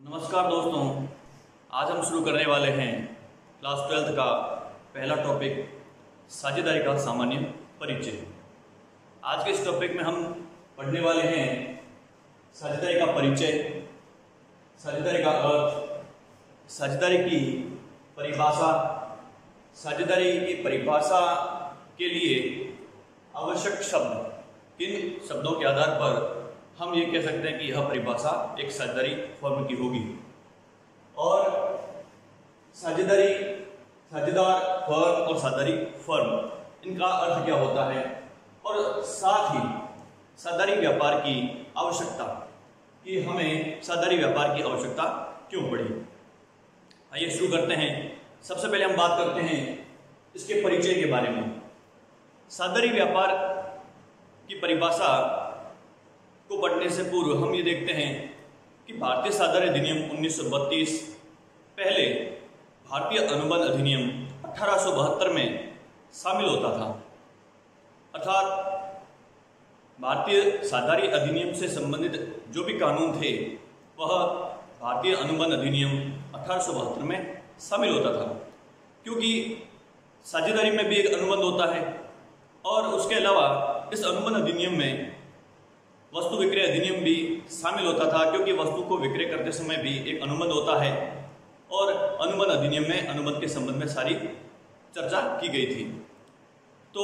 नमस्कार दोस्तों, आज हम शुरू करने वाले हैं क्लास 12th का पहला टॉपिक साझेदारी का सामान्य परिचय। आज के इस टॉपिक में हम पढ़ने वाले हैं साझेदारी का परिचय, साझेदारी का अर्थ, साझेदारी की परिभाषा, साझेदारी की परिभाषा के लिए आवश्यक शब्द, किन शब्दों के आधार पर हम ये कह सकते हैं कि यह परिभाषा एक साझेदारी फर्म की होगी, और साझेदारी, साझेदार फर्म और साझेदारी फर्म, इनका अर्थ क्या होता है, और साथ ही साझेदारी व्यापार की आवश्यकता, कि हमें साझेदारी व्यापार की आवश्यकता क्यों पड़ी। आइए शुरू करते हैं। सबसे पहले हम बात करते हैं इसके परिचय के बारे में। साझेदारी व्यापार की परिभाषा को पढ़ने से पूर्व हम ये देखते हैं कि भारतीय साझेदारी अधिनियम 1932 पहले भारतीय अनुबंध अधिनियम 1872 में शामिल होता था। अर्थात भारतीय साझेदारी अधिनियम से संबंधित जो भी कानून थे वह भारतीय अनुबंध अधिनियम 1872 में शामिल होता था, क्योंकि साझेदारी में भी एक अनुबंध होता है, और उसके अलावा इस अनुबंध अधिनियम में वस्तु विक्रय अधिनियम भी शामिल होता था, क्योंकि वस्तु को विक्रय करते समय भी एक अनुबंध होता है, और अनुबंध अधिनियम में अनुबंध के संबंध में सारी चर्चा की गई थी। तो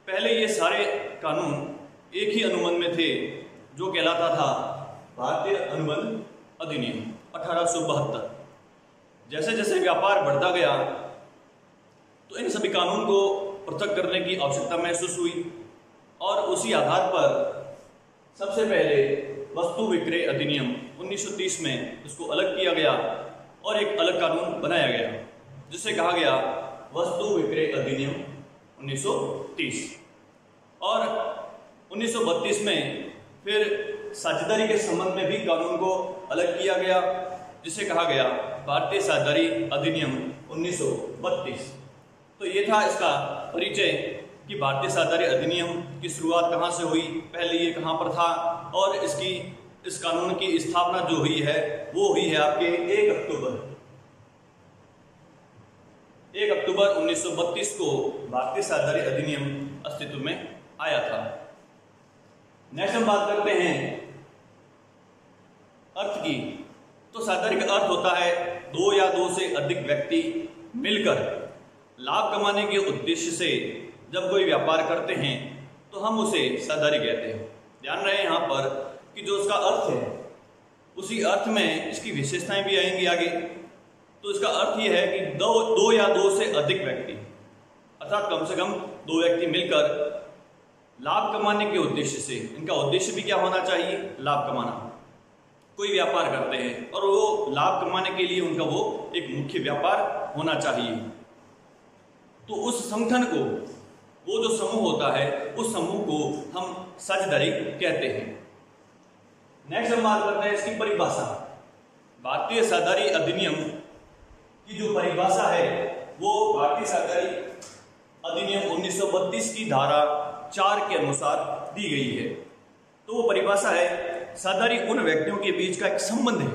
पहले ये सारे कानून एक ही अनुबंध में थे, जो कहलाता था भारतीय अनुबंध अधिनियम 1872। जैसे जैसे व्यापार बढ़ता गया तो इन सभी कानून को पृथक करने की आवश्यकता महसूस हुई, और उसी आधार पर सबसे पहले वस्तु विक्रय अधिनियम 1930 में इसको अलग किया गया और एक अलग कानून बनाया गया, जिसे कहा गया वस्तु विक्रय अधिनियम 1930। और 1932 में फिर साझेदारी के संबंध में भी कानून को अलग किया गया, जिसे कहा गया भारतीय साझेदारी अधिनियम 1932। तो ये था इसका परिचय कि भारतीय साझेदारी अधिनियम की शुरुआत कहाँ से हुई, पहले ये कहाँ पर था, और इस कानून की स्थापना जो हुई है वो हुई है आपके 1 अक्टूबर 1932 को भारतीय साझेदारी अधिनियम अस्तित्व में आया था। नेक्स्ट हम बात करते हैं अर्थ की। तो साझेदारी का अर्थ होता है दो या दो से अधिक व्यक्ति मिलकर लाभ कमाने के उद्देश्य से जब कोई व्यापार करते हैं तो हम उसे साझेदारी कहते हैं। ध्यान रहे यहाँ पर कि जो उसका अर्थ है उसी अर्थ में इसकी विशेषताएं भी आएंगी आगे। तो इसका अर्थ यह है कि दो या दो से अधिक व्यक्ति, अर्थात कम से कम दो व्यक्ति मिलकर लाभ कमाने के उद्देश्य से, इनका उद्देश्य भी क्या होना चाहिए, लाभ कमाना। कोई व्यापार करते हैं और वो लाभ कमाने के लिए उनका वो एक मुख्य व्यापार होना चाहिए। तो उस संगठन को, वो जो समूह होता है, उस समूह को हम साझेदारी कहते हैं। नेक्स्ट हम बात करते हैं इसकी परिभाषा। भारतीय साझेदारी अधिनियम की जो परिभाषा है वो भारतीय साझेदारी अधिनियम 1932 की धारा 4 के अनुसार दी गई है। तो वो परिभाषा है, साझेदारी उन व्यक्तियों के बीच का एक संबंध है।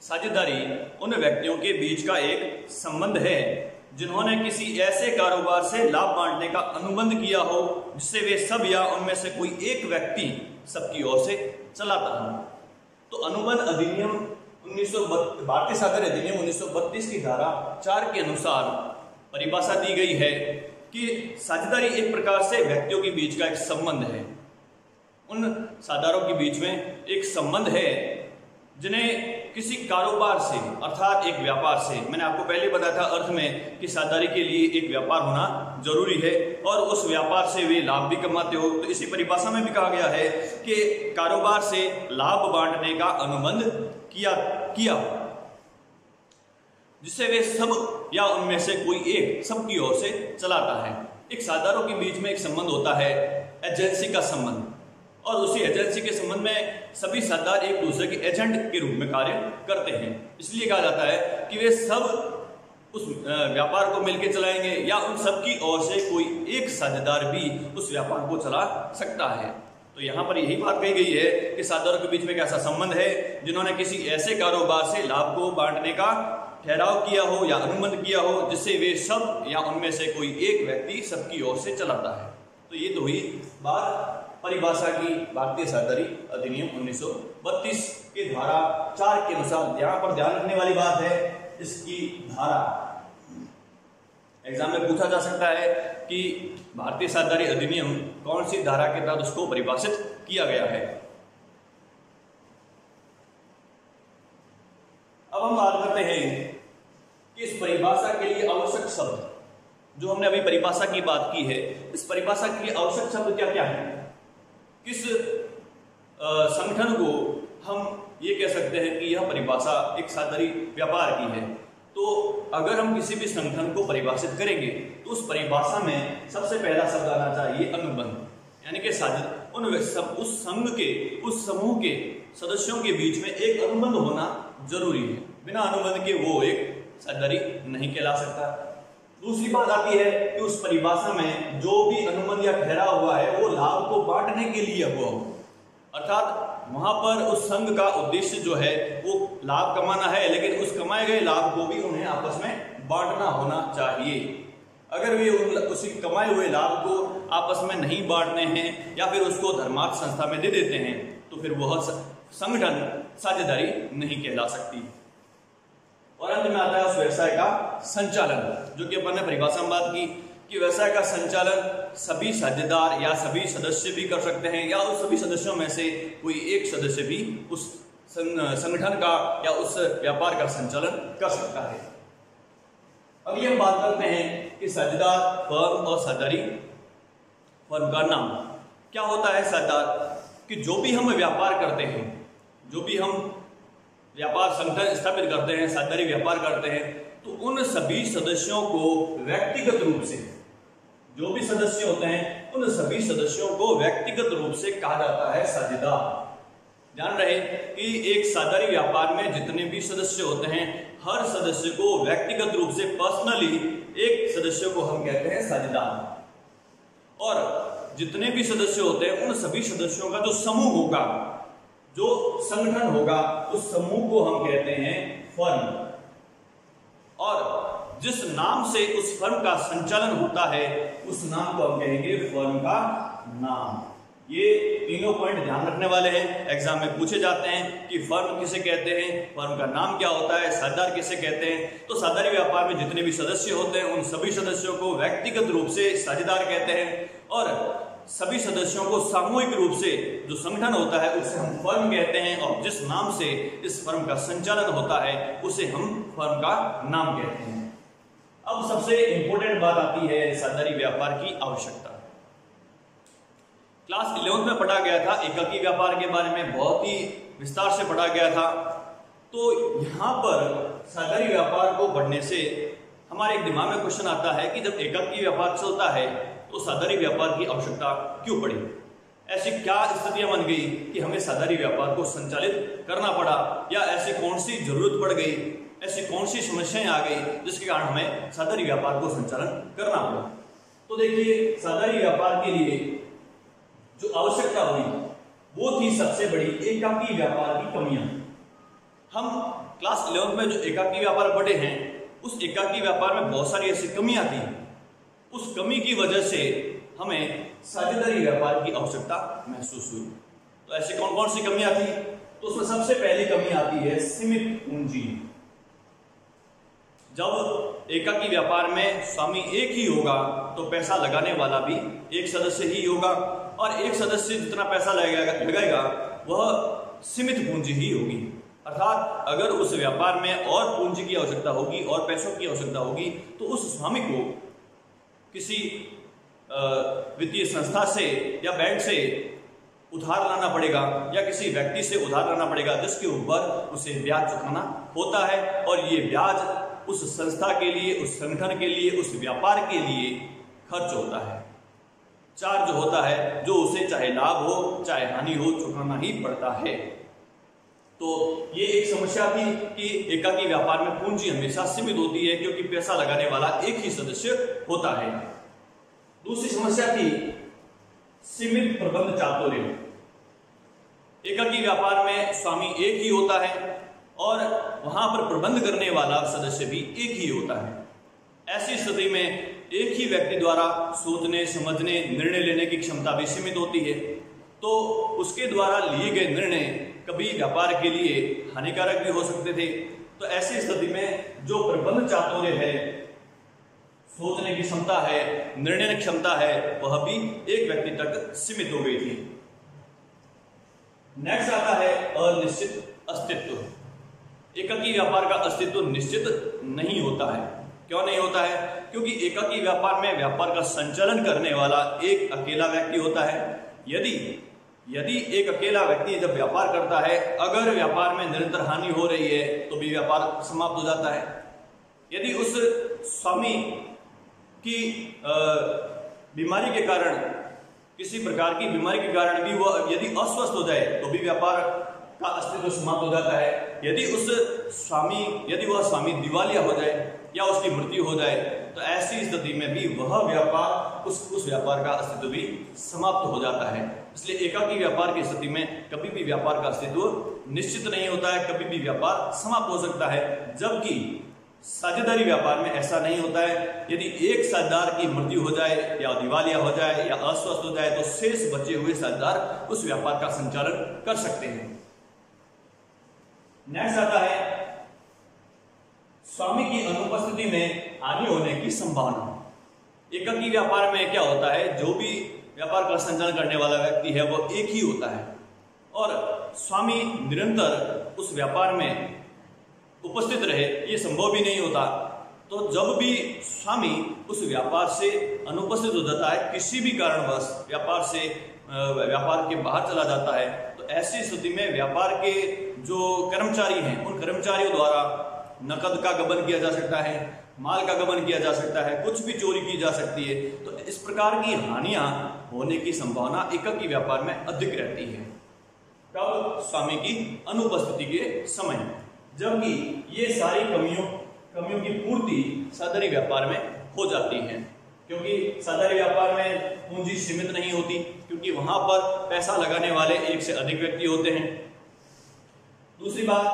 साझेदारी उन व्यक्तियों के बीच का एक संबंध है जिन्होंने किसी ऐसे कारोबार से लाभ बांटने का अनुबंध किया हो जिससे वे सब या उनमें से कोई एक व्यक्ति सबकी ओर से चलाता हो। तो अनुबंध अधिनियम भारतीय साझेदारी अधिनियम 1932 की धारा 4 के अनुसार परिभाषा दी गई है कि साझेदारी एक प्रकार से व्यक्तियों के बीच का एक संबंध है। उन साझेदारों के बीच में एक संबंध है जिन्हें किसी कारोबार से, अर्थात एक व्यापार से, मैंने आपको पहले बताया था अर्थ में कि साझेदारी के लिए एक व्यापार होना जरूरी है, और उस व्यापार से वे लाभ भी कमाते हो। तो इसी परिभाषा में भी कहा गया है कि कारोबार से लाभ बांटने का अनुबंध किया जिससे वे सब या उनमें से कोई एक सबकी ओर से चलाता है। एक साझेदारों के बीच में एक संबंध होता है, एजेंसी का संबंध, और उसी एजेंसी के संबंध में सभी साझेदार एक दूसरे के एजेंट के रूप में कार्य करते हैं। इसलिए कहा जाता है कि वे सब उस व्यापार को मिलकर चलाएंगे, या उन सब की ओर से कोई एक साझेदार भी उस व्यापार को चला सकता है। तो यहाँ पर यही बात कही गई है कि साझेदारों के बीच में एक ऐसा संबंध है जिन्होंने किसी ऐसे कारोबार से लाभ को बांटने का ठहराव किया हो या अनुबंध किया हो जिससे वे सब या उनमें से कोई एक व्यक्ति सबकी ओर से चलाता है। तो ये तो हुई बात परिभाषा की भारतीय साझेदारी अधिनियम 1932 के धारा 4 के अनुसार। यहाँ पर ध्यान रखने वाली बात है इसकी धारा। एग्जाम में पूछा जा सकता है कि भारतीय साझेदारी अधिनियम कौन सी धारा के तहत उसको परिभाषित किया गया है। अब हम बात करते हैं कि इस परिभाषा के लिए आवश्यक शब्द, जो हमने अभी परिभाषा की बात की है, इस परिभाषा के लिए आवश्यक शब्द क्या क्या है। किस संगठन को हम ये कह सकते हैं कि यह परिभाषा एक साझेदारी व्यापार की है। तो अगर हम किसी भी संगठन को परिभाषित करेंगे तो उस परिभाषा में सबसे पहला शब्द आना चाहिए अनुबंध, यानी कि उस संघ के, उस समूह के सदस्यों के बीच में एक अनुबंध होना जरूरी है। बिना अनुबंध के वो एक साझेदारी नहीं कहला सकता। दूसरी बात आती है कि उस परिभाषा में जो भी अनुबंध या ठहराव हुआ है वो लाभ को बांटने के लिए हुआ हो, अर्थात वहां पर उस संघ का उद्देश्य जो है वो लाभ कमाना है, लेकिन उस कमाए गए लाभ को भी उन्हें आपस में बांटना होना चाहिए। अगर वे उसी कमाए हुए लाभ को आपस में नहीं बांटते हैं या फिर उसको धर्मार्थ संस्था में दे देते हैं तो फिर वह संगठन साझेदारी नहीं कहला सकती। और अंत में आता है उस व्यवसाय का संचालन, जो कि अपन ने परिभाषा में बात की कि व्यवसाय का संचालन सभी साझेदार या सभी सदस्य भी कर सकते हैं या उस सभी सदस्यों में से कोई एक सदस्य भी उस संगठन का या उस व्यापार का संचालन कर सकता है। अभी हम बात करते हैं कि साझेदार, फर्म और साझेदारी फर्म का नाम क्या होता है। साझेदार कि जो भी हम व्यापार करते हैं, जो भी हम व्यापार संगठन स्थापित करते हैं, साझेदारी व्यापार करते हैं, तो उन सभी सदस्यों को व्यक्तिगत रूप से, जो भी सदस्य होते हैं उन सभी सदस्यों को व्यक्तिगत रूप से कहा जाता है साझेदार। ध्यान रहे कि एक साझेदारी व्यापार में जितने भी सदस्य होते हैं, हर सदस्य को व्यक्तिगत रूप से पर्सनली एक सदस्य को हम कहते हैं साझेदार। और जितने भी सदस्य होते हैं उन सभी सदस्यों का जो समूह होगा, जो संगठन होगा, उस समूह को हम कहते हैं फर्म। और जिस नाम से उस फर्म का संचालन होता है उस नाम को हम कहेंगे फर्म का नाम। ये तीनों पॉइंट ध्यान रखने वाले हैं, एग्जाम में पूछे जाते हैं कि फर्म किसे कहते हैं, फर्म का नाम क्या होता है, साझेदार किसे कहते हैं। तो साझेदारी व्यापार में जितने भी सदस्य होते हैं उन सभी सदस्यों को व्यक्तिगत रूप से साझेदार कहते हैं और सभी सदस्यों को सामूहिक रूप से जो संगठन होता है उसे हम फर्म कहते हैं और जिस नाम से इस फर्म का संचालन होता है उसे हम फर्म का नाम कहते हैं। अब सबसे इंपॉर्टेंट बात आती है साझेदारी व्यापार की आवश्यकता। क्लास 11th में पढ़ा गया था एकाकी व्यापार के बारे में, बहुत ही विस्तार से पढ़ा गया था। तो यहाँ पर साझेदारी व्यापार को बढ़ने से हमारे एक दिमाग में क्वेश्चन आता है कि जब एकाकी व्यापार चलता है तो साझेदारी व्यापार की आवश्यकता क्यों पड़ी। ऐसी क्या स्थितियां बन गई कि हमें साझेदारी व्यापार को संचालित करना पड़ा, या ऐसी कौन सी जरूरत पड़ गई, ऐसी कौन सी समस्याएं आ गई जिसके कारण हमें साझेदारी व्यापार को संचालन करना पड़ा। तो देखिए, साझेदारी व्यापार के लिए जो आवश्यकता हुई वो थी सबसे बड़ी एकाकी व्यापार की कमियां। हम क्लास 11th में जो एकाकी व्यापार पढ़े हैं उस एकाकी व्यापार में बहुत सारी ऐसी कमियां थी। उस कमी की वजह से हमें साझेदारी व्यापार की आवश्यकता महसूस हुई। तो ऐसी कौन कौन सी कमियां थी? तो उसमें सबसे पहली कमी आती है सीमित पूंजी। जब एकाकी व्यापार में स्वामी एक ही होगा तो पैसा लगाने वाला भी एक सदस्य ही होगा और एक सदस्य जितना पैसा लगाएगा वह सीमित पूंजी ही होगी। अर्थात अगर उस व्यापार में और पूंजी की आवश्यकता होगी और पैसों की आवश्यकता होगी तो उस स्वामी को किसी वित्तीय संस्था से या बैंक से उधार लाना पड़ेगा या किसी व्यक्ति से उधार लाना पड़ेगा जिसके ऊपर उसे ब्याज चुकाना होता है। और ये ब्याज उस संस्था के लिए, उस संगठन के लिए, उस व्यापार के लिए खर्च होता है, चार्ज होता है, जो उसे चाहे लाभ हो चाहे हानि हो चुकाना ही पड़ता है। तो ये एक समस्या थी कि एकाकी व्यापार में पूंजी हमेशा सीमित होती है क्योंकि पैसा लगाने वाला एक ही सदस्य होता है। दूसरी समस्या थी सीमित प्रबंध चातुर्य। एकाकी व्यापार में स्वामी एक ही होता है और वहां पर प्रबंध करने वाला सदस्य भी एक ही होता है। ऐसी स्थिति में एक ही व्यक्ति द्वारा सोचने, समझने, निर्णय लेने की क्षमता भी सीमित होती है, तो उसके द्वारा लिए गए निर्णय कभी व्यापार के लिए हानिकारक भी हो सकते थे। तो ऐसी स्थिति में जो प्रबंध चातुर्य है, सोचने की क्षमता है, निर्णय क्षमता है, वह भी एक व्यक्ति तक सीमित हो गई थी। नेक्स्ट आता है अनिश्चित अस्तित्व। एकाकी व्यापार का अस्तित्व निश्चित नहीं होता है। क्यों नहीं होता है? क्योंकि एकाकी व्यापार में व्यापार का संचालन करने वाला एक अकेला व्यक्ति होता है। यदि एक अकेला व्यक्ति जब व्यापार करता है, अगर व्यापार में निरंतर हानि हो रही है तो भी व्यापार समाप्त हो जाता है। यदि उस स्वामी की बीमारी के कारण, किसी प्रकार की बीमारी के कारण भी वह यदि अस्वस्थ हो जाए तो भी व्यापार का अस्तित्व समाप्त हो जाता है। यदि वह स्वामी दिवालिया हो जाए या उसकी मृत्यु हो जाए तो ऐसी स्थिति में भी वह व्यापार, उस व्यापार का अस्तित्व भी समाप्त हो जाता है। इसलिए एकाकी व्यापार की स्थिति में कभी भी व्यापार का अस्तित्व निश्चित नहीं होता है, कभी भी व्यापार समाप्त हो सकता है। जबकि साझेदारी व्यापार में ऐसा नहीं होता है। यदि एक साझेदार की मृत्यु हो जाए या दिवालिया हो जाए या अस्वस्थ हो जाए तो शेष बचे हुए साझेदार उस व्यापार का संचालन कर सकते हैं। नेक्स्ट आता है स्वामी की अनुपस्थिति में हानि होने की संभावना। एकाकी व्यापार में क्या होता है, जो भी व्यापार का संचालन करने वाला व्यक्ति है वह एक ही होता है और स्वामी निरंतर उस व्यापार में उपस्थित रहे, ये संभव भी नहीं होता। तो जब भी स्वामी उस व्यापार से अनुपस्थित हो जाता है, किसी भी कारणवश व्यापार के बाहर चला जाता है, तो ऐसी स्थिति में व्यापार के जो कर्मचारी हैं उन कर्मचारियों द्वारा नकद का गबन किया जा सकता है, माल का गबन किया जा सकता है, कुछ भी चोरी की जा सकती है। तो इस प्रकार की हानियां होने की संभावना एकाकी व्यापार में अधिक रहती है। कब? स्वामी की अनुपस्थिति के समय। जबकि ये सारी कमियों की पूर्ति साझेदारी व्यापार में हो जाती है, क्योंकि साझेदारी व्यापार में पूंजी सीमित नहीं होती, क्योंकि वहां पर पैसा लगाने वाले एक से अधिक व्यक्ति होते हैं। दूसरी बात,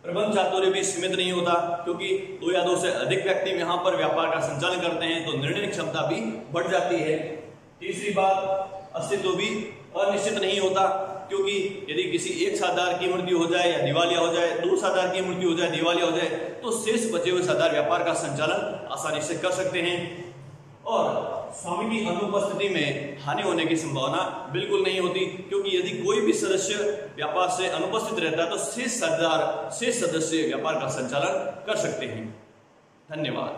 प्रबंध चातुर्य भी सीमित नहीं होता, क्योंकि 2 या 2 से अधिक व्यक्ति यहाँ पर व्यापार का संचालन करते हैं तो निर्णय क्षमता भी बढ़ जाती है। तीसरी बात, अस्तित्व भी अनिश्चित नहीं होता, क्योंकि यदि किसी एक साझेदार की मृत्यु हो जाए या दिवालिया हो जाए, 2 साझेदार की मृत्यु हो जाए, दिवालिया हो जाए, तो शेष बचे हुए साझेदार व्यापार का संचालन आसानी से कर सकते हैं। और स्वामी की अनुपस्थिति में हानि होने की संभावना बिल्कुल नहीं होती, क्योंकि यदि कोई भी सदस्य व्यापार से अनुपस्थित रहता है तो शेष सदस्य व्यापार का संचालन कर सकते हैं। धन्यवाद।